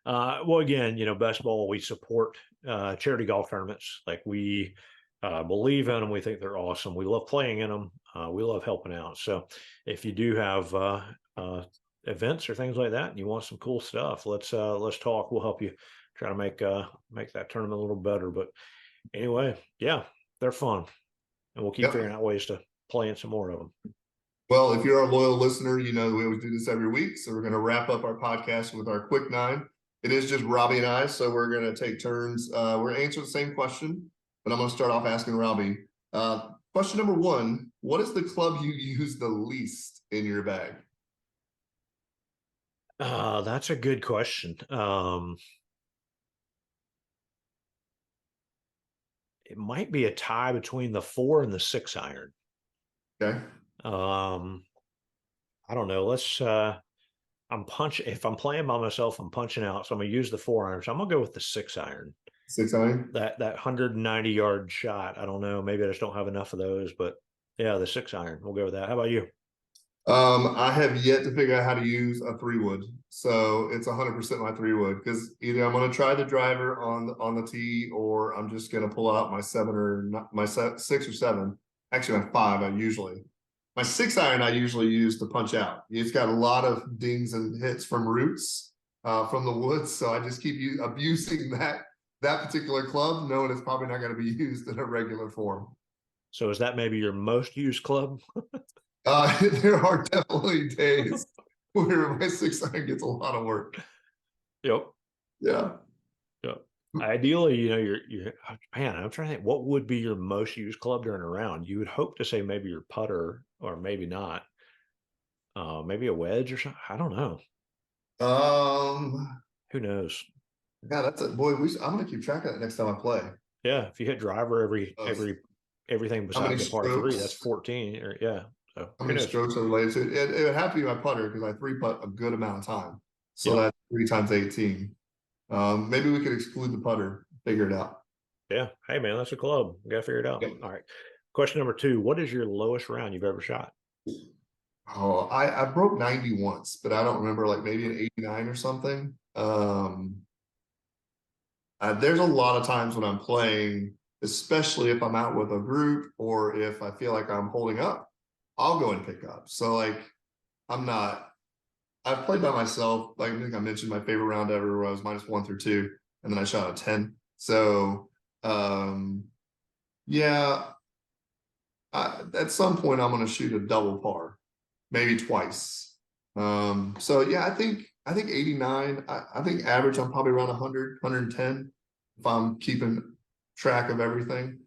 well, again, best ball, we support charity golf tournaments. Like, we believe in them. We think they're awesome. We love playing in them. We love helping out. So if you do have events or things like that, and you want some cool stuff, let's talk. We'll help you try to make that tournament a little better. But anyway, yeah, they're fun, and we'll keep Yep. figuring out ways to play in some more of them. Well, if you're a loyal listener, you know we always do this every week. So we're going to wrap up our podcast with our quick nine. It is just Robbie and I, so we're going to take turns. We're going to answer the same question, but I'm going to start off asking Robbie. Question number one: what is the club you use the least in your bag? That's a good question. It might be a tie between the 4 and the 6 iron. Okay, Um, I don't know. I'm punching, if I'm playing by myself, I'm punching out. So I'm gonna use the 4 iron. So I'm gonna go with the 6 iron. 6 iron. That 190-yard shot. I don't know. Maybe I just don't have enough of those, but yeah, the 6 iron. We'll go with that. How about you? I have yet to figure out how to use a 3 wood, so it's 100% my 3 wood because either I'm going to try the driver on the tee, or I'm just going to pull out my 6 or 7. Actually, my 5. My 6 iron I usually use to punch out. It's got a lot of dings and hits from roots from the woods, so I just keep abusing that particular club, knowing it's probably not going to be used in a regular form. So is that maybe your most used club? There are definitely days where my 6 iron gets a lot of work. Yep. Yeah. Yep. Ideally, you're man, I'm trying to think what would be your most used club during a round. You would hope to say maybe your putter, or maybe not. Maybe a wedge or something. I don't know. Um, Who knows? yeah, that's it. Boy, I'm gonna keep track of that next time I play. Yeah, if you hit driver Uh, everything how many besides a par three, that's strokes? 14. Or yeah, so How who many knows? strokes are related to it? It would have to be my putter because I three putt a good amount of time. So Yep. that's 3 times 18. Maybe we could exclude the putter, figure it out. Yeah. Hey man, that's a club. We gotta figure it out. Yep. All right. Question number two. What is your lowest round you've ever shot? Oh, I broke 90 once, but I don't remember, like maybe an 89 or something. There's a lot of times when I'm playing, especially if I'm out with a group or if I feel like I'm holding up, I'll go and pick up. So like I'm not, I've played by myself. Like I think I mentioned my favorite round ever where I was -1 through 2, and then I shot a 10. So um yeah, at some point I'm gonna shoot a double par, maybe twice. So yeah, I think 89. I think average I'm probably around 100, 110 if I'm keeping track of everything.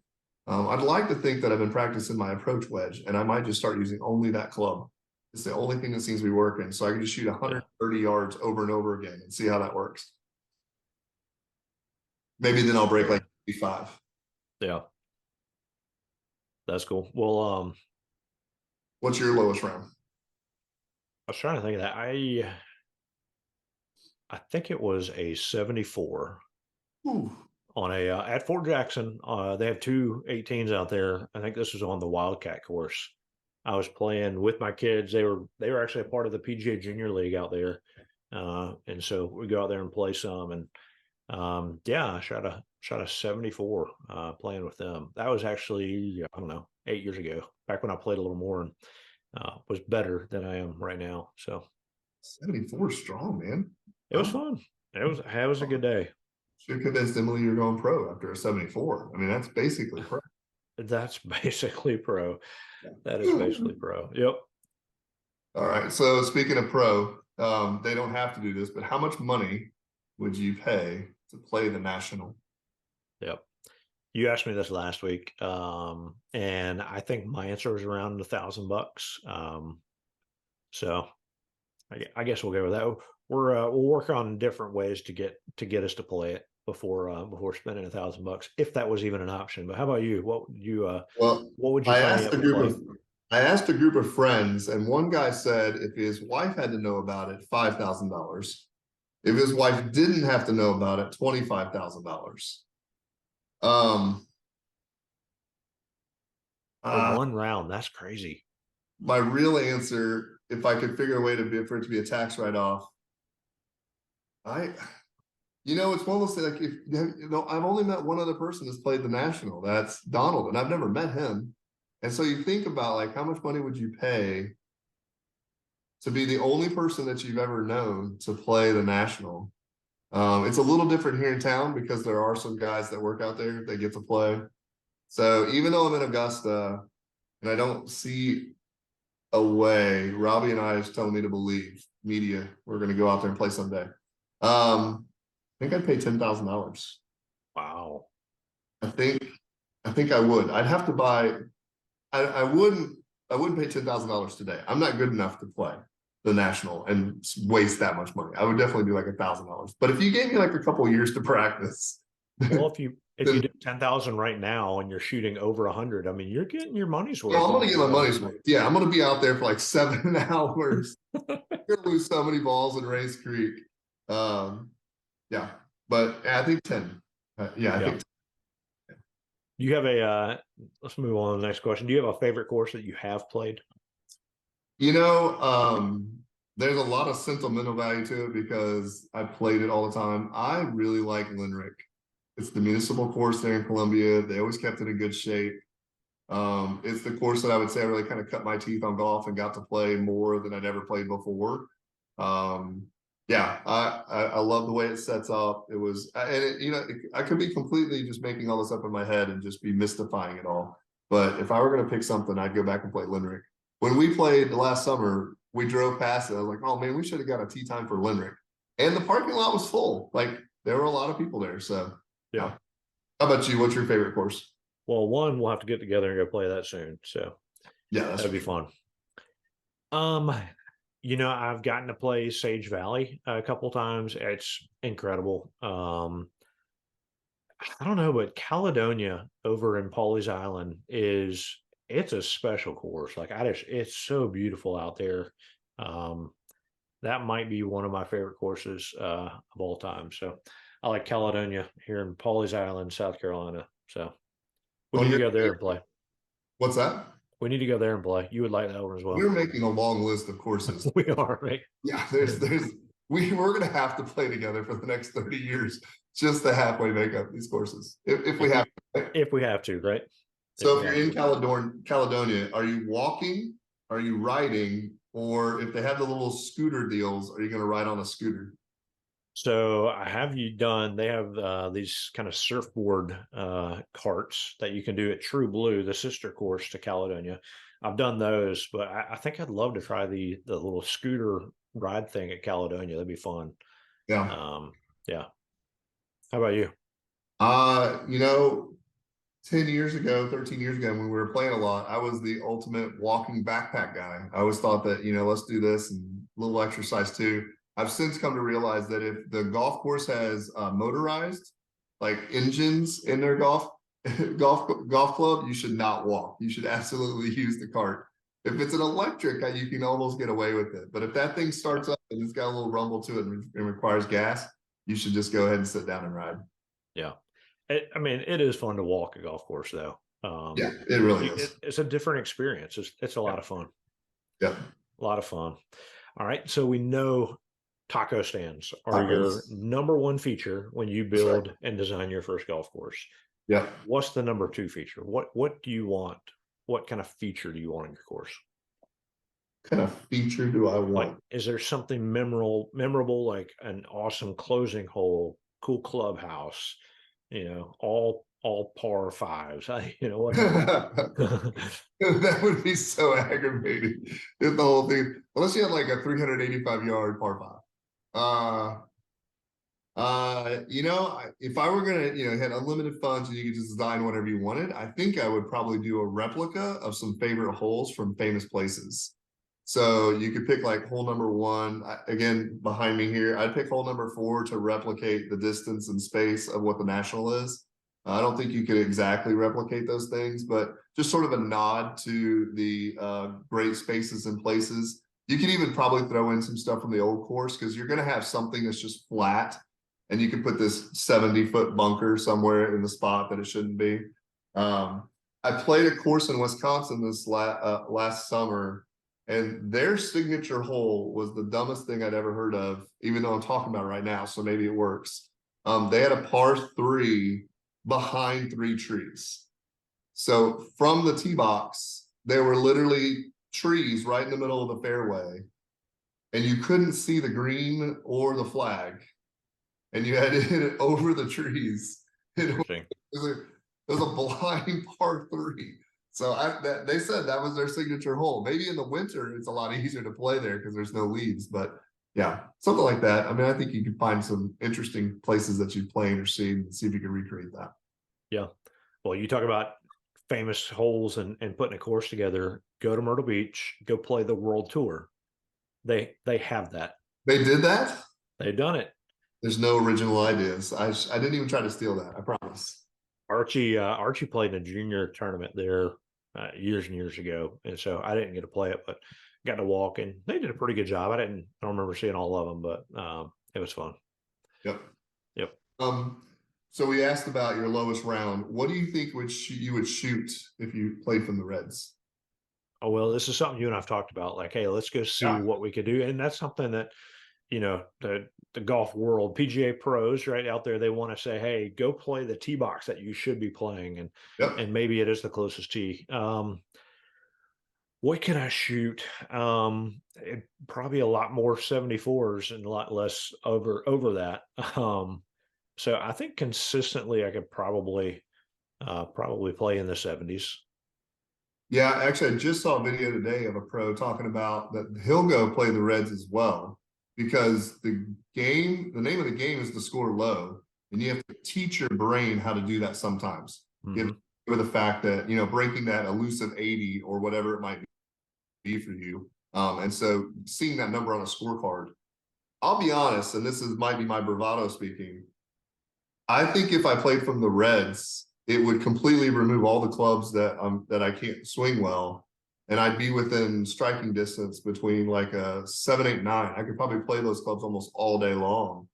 I'd like to think that I've been practicing my approach wedge, and I might just start using only that club. It's the only thing that seems to be working. So I can just shoot Yeah. 130 yards over and over again and see how that works. Maybe then I'll break like Sure. 85. Yeah. That's cool. Well, What's your lowest round? I was trying to think of that. I think it was a 74 Ooh, on a at Fort Jackson. They have two 18s out there. I think this was on the Wildcat course. I was playing with my kids. They were actually a part of the PGA Junior League out there, and so we go out there and play some. And yeah, I shot a 74 playing with them. That was actually, I don't know, 8 years ago. Back when I played a little more and was better than I am right now. So 74 strong, man. it was Oh, fun. It was a good day. should convinced Emily you're going pro after a 74. I mean, that's basically pro. That's basically pro. That is Yeah. basically pro. Yep. All right. So speaking of pro, they don't have to do this, but how much money would you pay to play the national? Yep. You asked me this last week, and I think my answer was around $1,000. So I guess we'll go with that. We'll work on different ways to get us to play it before spending $1,000, if that was even an option. But how about you? Well, What would you I sign me asked up a to group play? of I asked a group of friends, and one guy said if his wife had to know about it, $5,000. If his wife didn't have to know about it, $25,000. Um, For uh, one round, that's crazy. my real answer, if I could figure a way to be for it to be a tax write-off, I it's one of those things like if I've only met one other person that's played the national, that's Donald, and I've never met him. And so you think about like how much money would you pay to be the only person that you've ever known to play the national? It's a little different here in town because there are some guys that work out there that get to play. So even though I'm in Augusta and I don't see a way, Robbie and I is telling me to believe media, we're going to go out there and play someday. I think I'd pay $10,000. Wow. I think I think I would. I'd have to buy. I wouldn't pay $10,000 today. I'm not good enough to play the national and waste that much money. I would definitely do like $1,000. But if you gave me like a couple years to practice, Well, then if you do 10,000 right now and you're shooting over 100, I mean, you're getting your money's worth I'm on gonna get the my money's worth. Yeah, I'm gonna be out there for like 7 hours. You're gonna lose so many balls in Race Creek. Um, yeah, but yeah, I think 10. Yeah, I Yeah. think Do you have a let's move on to the next question. Do you have a favorite course that you have played? You know, there's a lot of sentimental value to it because I played it all the time. I really like Limerick. It's the municipal course there in Columbia. They always kept it in good shape. It's the course that I would say I really kind of cut my teeth on golf and got to play more than I'd ever played before. Um, yeah, I love the way it sets up. It was, and I could be completely just making all this up in my head and just be mystifying it all. But if I were going to pick something, I'd go back and play Limerick. When we played last summer, we drove past it. I was like, oh man, we should have got a tee time for Limerick. And the parking lot was full. Like there were a lot of people there. So, Yeah. yeah. How about you? What's your favorite course? Well, one, we'll have to get together and go play that soon. So Yeah, that's that'd for be sure. fun. Um, I've gotten to play Sage Valley a couple times. It's incredible. I don't know, but Caledonia over in Pawleys Island it's a special course. Like it's so beautiful out there. Um, that might be one of my favorite courses of all time. So I like Caledonia here in Pawleys Island, South Carolina. So we On need to your go there and play. What's that? We need to go there and play. You would like that one as well. We're making a long list of courses. We are, right? Yeah, we're gonna have to play together for the next 30 years just to halfway make up these courses. If we If have we to. if we have to, right? If So we if you're have in to. Caledonia, are you walking? Are you riding? Or if they have the little scooter deals, are you gonna ride on a scooter? So I have you done. They have these kind of surfboard carts that you can do at True Blue, the sister course to Caledonia. I've done those, but I think I'd love to try the little scooter ride thing at Caledonia. That'd be fun. Yeah. Um, yeah. How about you? You know, 10 years ago, 13 years ago, when we were playing a lot, I was the ultimate walking backpack guy. I always thought that, let's do this and a little exercise too. I've since come to realize that if the golf course has motorized, like engines in their golf club, you should not walk. You should absolutely use the cart. If it's an electric, you can almost get away with it. But if that thing Yeah. starts up and it's got a little rumble to it and requires gas, you should just go ahead and sit down and ride. Yeah. I mean, it is fun to walk a golf course, though. Yeah, it really is. It's a different experience. It's a lot Yeah. of fun. Yeah. A lot of fun. All right. So we know taco stands are your Tacos. number one feature when you That's right. build and design your first golf course. Yeah. What's the number two feature? What do you want? What kind of feature do you want in your course? What kind of feature do I Like, want? is there something memorable, like an awesome closing hole, cool clubhouse, all par fives, whatever. That would be so aggravating if the whole thing, unless you had like a 385-yard par five. If I were gonna, had unlimited funds and you could just design whatever you wanted, I think I would probably do a replica of some favorite holes from famous places. So you could pick like hole number one, again, behind me here, I'd pick hole number 4 to replicate the distance and space of what the National is. I don't think you could exactly replicate those things, but just sort of a nod to the great spaces and places. You can even probably throw in some stuff from the old course because you're going to have something that's just flat, and you can put this 70-foot bunker somewhere in the spot that it shouldn't be. I played a course in Wisconsin this last summer, and their signature hole was the dumbest thing I'd ever heard of, even though I'm talking about it right now, so maybe it works. They had a par 3 behind 3 trees. So from the tee box, there were literally trees right in the middle of the fairway, and you couldn't see the green or the flag, and you had to hit it over the trees. Interesting. It was a blind par 3. So they said that was their signature hole. Maybe in the winter, it's a lot easier to play there because there's no leads. But yeah, something like that. I mean, I think you can find some interesting places that you've played or seen and see if you can recreate that. Yeah. Well, you talk about famous holes and putting a course together. Go to Myrtle Beach, go play the World Tour. They have that. They did that? They've done it. There's no original ideas. I didn't even try to steal that. I promise. Archie played in a junior tournament there years and years ago, and so I didn't get to play it, but got to walk, and they did a pretty good job. I don't remember seeing all of them, but it was fun. Yep. Yep. So we asked about your lowest round. What do you think you would shoot if you played from the Reds? Oh, well, this is something you and I've talked about. Like, hey, let's go see Yeah. what we could do, and that's something that the golf world, PGA pros right out there, they want to say, hey, go play the tee box that you should be playing, Yep. and maybe it is the closest tee. What can I shoot? Probably a lot more 74s and a lot less over that. So I think consistently I could probably play in the 70s. Yeah, actually, I just saw a video today of a pro talking about that he'll go play the Reds as well because the name of the game is to score low, and you have to teach your brain how to do that sometimes. Mm-hmm. With the fact that breaking that elusive 80 or whatever it might be for you, and so seeing that number on a scorecard, I'll be honest, and might be my bravado speaking. I think if I played from the Reds, it would completely remove all the clubs that I can't swing well, and I'd be within striking distance between like a 7, 8, 9. I could probably play those clubs almost all day long,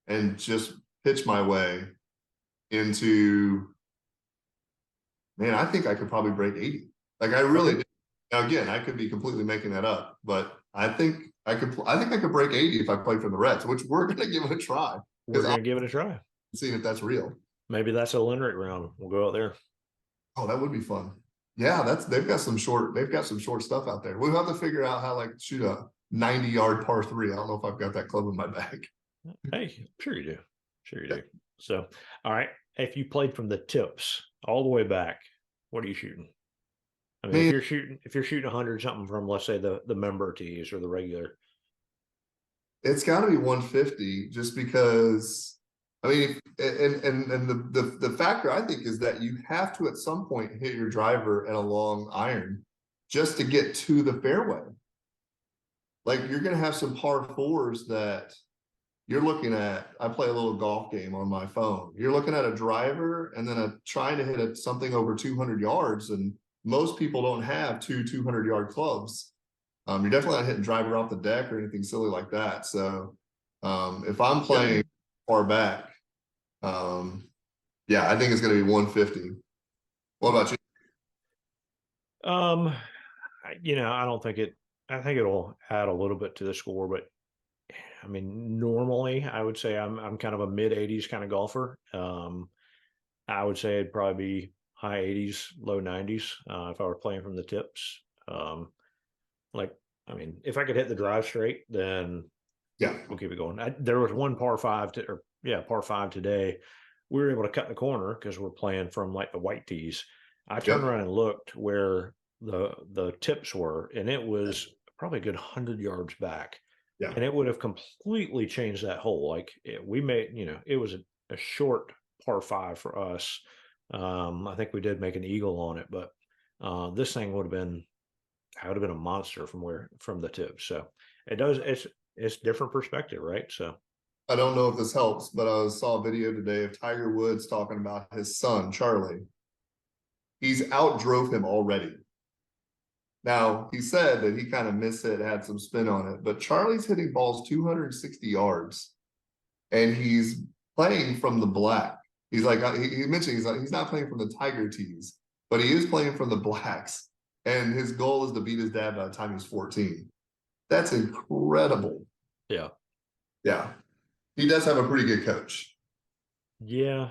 and just pitch my way into. Man, I think I could probably break 80. Like I really did. Now again, I could be completely making that up, but I think I could break 80 if I played for the Reds, which we're gonna give it a try. We're gonna give it a try. Seeing if that's real. Maybe that's a Lindrick round. We'll go out there. Oh, that would be fun. Yeah, they've got some short stuff out there. We'll have to figure out how like shoot a 90-yard par 3. I don't know if I've got that club in my bag. Hey, sure you do. Sure you do. So, all right. If you played from the tips all the way back, what are you shooting? I mean, if you're shooting 100 something from, let's say the member tees or the regular, it's got to be 150 just because. I mean, and the factor I think is that you have to at some point hit your driver and a long iron just to get to the fairway. Like you're going to have some par 4s that you're looking at. I play a little golf game on my phone. You're looking at a driver and then trying to hit something over 200 yards, and most people don't have 200-yard clubs. You're definitely not hitting driver off the deck or anything silly like that. So if I'm playing far back, yeah, I think it's going to be 150. What about you? I don't think it. I think it'll add a little bit to the score, but I mean, normally I would say I'm kind of a mid 80s kind of golfer. I would say it'd probably be high 80s, low 90s if I were playing from the tips. Um, like, I mean, if I could hit the drive straight, then Yeah. we'll keep it going. There was one par five today. We were able to cut the corner because we're playing from like the white tees. I turned Yep. around and looked where the tips were, and it was probably a good 100 yards back, Yeah. and it would have completely changed that hole. Like we made, it was a short par five for us. I think we did make an eagle on it, but this thing would have been, I would have been a monster from the tip. So it does. It's different perspective, right? So I don't know if this helps, but I saw a video today of Tiger Woods talking about his son, Charlie. He's outdrove him already. Now, he said that he kind of missed it, had some spin on it, but Charlie's hitting balls 260 yards and he's playing from the black. He's like, he mentioned he's not playing from the Tiger tees, but he is playing from the blacks. And his goal is to beat his dad by the time he's 14. That's incredible. yeah, Yeah. He does have a pretty good coach. yeah,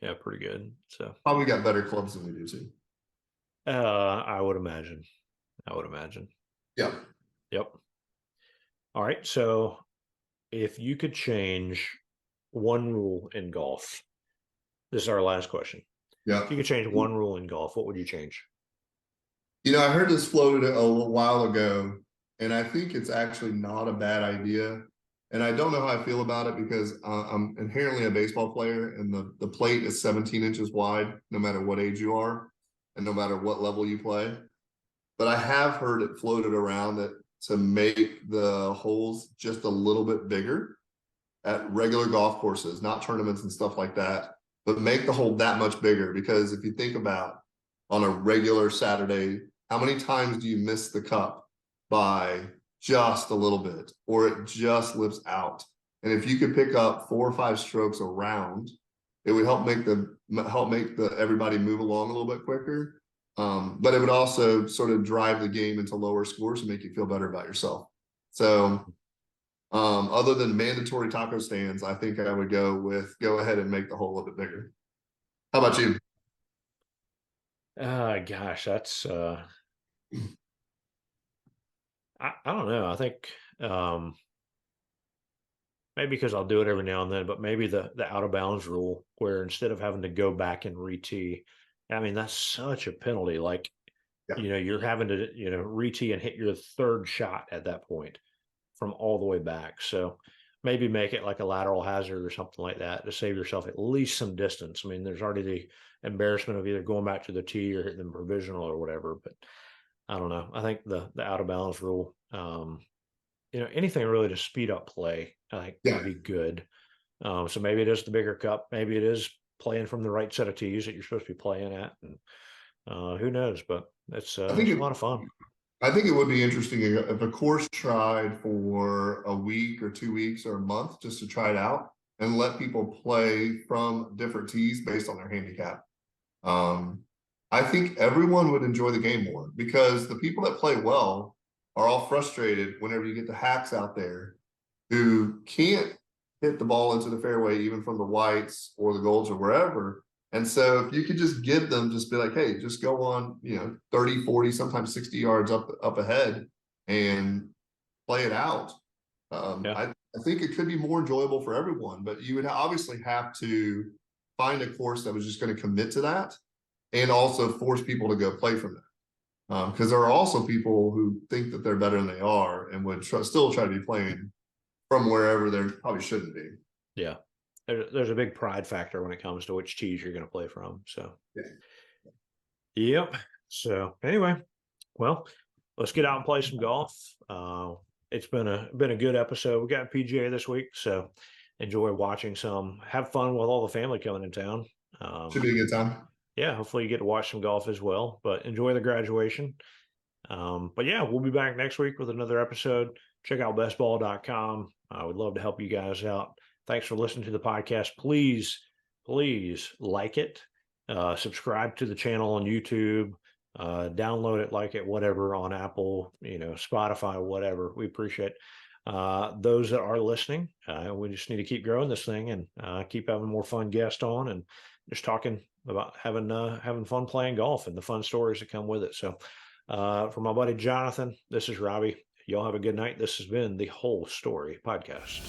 yeah, pretty good. So Probably got better clubs than we do too. I would imagine. I would imagine. Yeah. Yep. All right. So if you could change one rule in golf, this is our last question. Yeah. If you could change one rule in golf, what would you change? I heard this floated a little while ago, and I think it's actually not a bad idea. And I don't know how I feel about it because I'm inherently a baseball player, and the plate is 17 inches wide, no matter what age you are, and no matter what level you play. But I have heard it floated around that to make the holes just a little bit bigger at regular golf courses, not tournaments and stuff like that, but make the hole that much bigger. Because if you think about on a regular Saturday, how many times do you miss the cup by just a little bit, or it just lips out? And if you could pick up 4 or 5 strokes around, it would help make the everybody move along a little bit quicker. But it would also sort of drive the game into lower scores and make you feel better about yourself. So other than mandatory taco stands, I think I would go ahead and make the hole a little bit bigger. How about you? Gosh, that's I don't know. I think maybe because I'll do it every now and then, but maybe the out of bounds rule where instead of having to go back and re-tee, I mean that's such a penalty. Like, Yeah. you're having to, re-tee and hit your third shot at that point from all the way back. So maybe make it like a lateral hazard or something like that to save yourself at least some distance. I mean, there's already the embarrassment of either going back to the tee or hitting the provisional or whatever. But I don't know. I think the out of bounds rule, anything really to speed up play, I think Yeah. would be good. So maybe it is the bigger cup. Maybe it is playing from the right set of tees that you're supposed to be playing at. And who knows? But I think it's a lot of fun. I think it would be interesting if a course tried for a week or 2 weeks or a month just to try it out and let people play from different tees based on their handicap. Um, I think everyone would enjoy the game more because the people that play well are all frustrated whenever you get the hacks out there who can't hit the ball into the fairway, even from the whites or the golds or wherever. And so if you could just give them, just be like, hey, just go on, 30, 40, sometimes 60 yards up ahead and play it out. Yeah. I think it could be more enjoyable for everyone, but you would obviously have to find a course that was just going to commit to that and also force people to go play from that. Because there are also people who think that they're better than they are and would still try to be playing from wherever they probably shouldn't be. Yeah. There's a big pride factor when it comes to which tees you're going to play from. So, Yeah. yep. So anyway, well, let's get out and play some golf. It's been a good episode. We got PGA this week, so enjoy watching some. Have fun with all the family coming in town. Should be a good time. Yeah, hopefully you get to watch some golf as well. But enjoy the graduation, But yeah, we'll be back next week with another episode. Check out bestball.com. I would love to help you guys out. Thanks for listening to the podcast. Please like it, subscribe to the channel on YouTube, download it, like it, whatever on Apple, Spotify, whatever. We appreciate those that are listening. We just need to keep growing this thing and keep having more fun guests on and just talking about having fun playing golf and the fun stories that come with it. So for my buddy Jonathan, this is Robbie. Y'all have a good night. This has been the Whole Story Podcast.